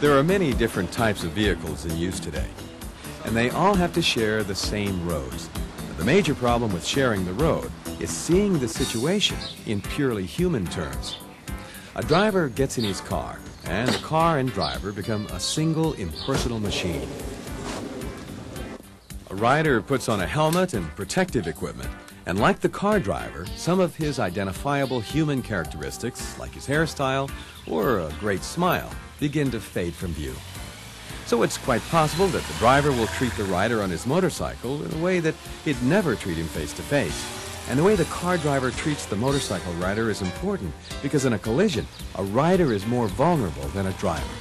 There are many different types of vehicles in use today, and they all have to share the same roads. The major problem with sharing the road is seeing the situation in purely human terms. A driver gets in his car, and the car and driver become a single impersonal machine. A rider puts on a helmet and protective equipment, and like the car driver, some of his identifiable human characteristics, like his hairstyle or a great smile, begin to fade from view. So it's quite possible that the driver will treat the rider on his motorcycle in a way that he'd never treat him face to face. And the way the car driver treats the motorcycle rider is important because in a collision, a rider is more vulnerable than a driver.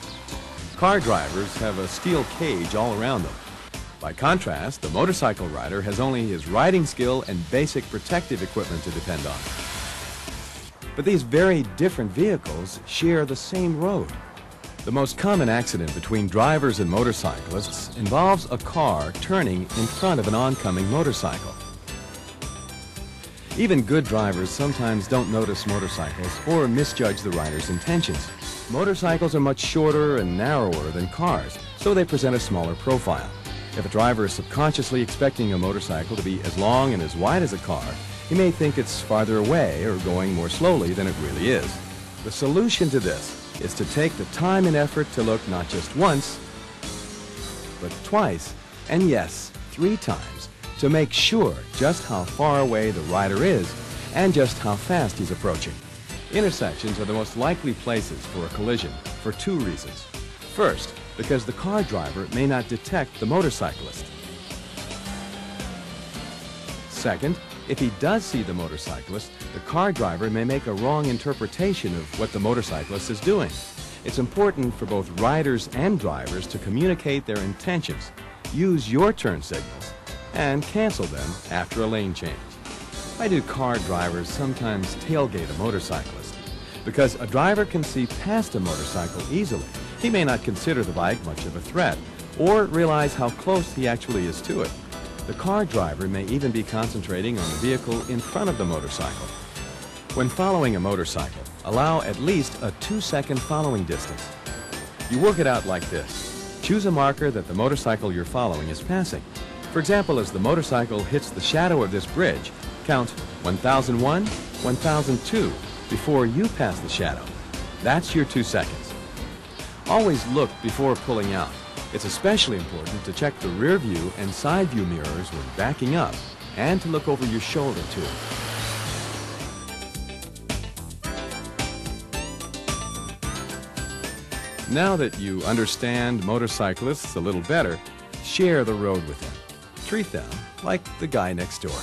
Car drivers have a steel cage all around them. By contrast, the motorcycle rider has only his riding skill and basic protective equipment to depend on. But these very different vehicles share the same road. The most common accident between drivers and motorcyclists involves a car turning in front of an oncoming motorcycle. Even good drivers sometimes don't notice motorcycles or misjudge the rider's intentions. Motorcycles are much shorter and narrower than cars, so they present a smaller profile. If a driver is subconsciously expecting a motorcycle to be as long and as wide as a car, he may think it's farther away or going more slowly than it really is. The solution to this is to take the time and effort to look not just once, but twice, and yes, 3 times, to make sure just how far away the rider is and just how fast he's approaching. Intersections are the most likely places for a collision for 2 reasons. First, because the car driver may not detect the motorcyclist. Second, if he does see the motorcyclist, the car driver may make a wrong interpretation of what the motorcyclist is doing. It's important for both riders and drivers to communicate their intentions, use your turn signals, and cancel them after a lane change. Why do car drivers sometimes tailgate a motorcyclist? Because a driver can see past a motorcycle easily. He may not consider the bike much of a threat or realize how close he actually is to it. The car driver may even be concentrating on the vehicle in front of the motorcycle. When following a motorcycle, allow at least a 2-second following distance. You work it out like this. Choose a marker that the motorcycle you're following is passing. For example, as the motorcycle hits the shadow of this bridge, count 1001, 1002 before you pass the shadow. That's your 2 seconds. Always look before pulling out. It's especially important to check the rear view and side view mirrors when backing up and to look over your shoulder too. Now that you understand motorcyclists a little better, share the road with them. Treat them like the guy next door.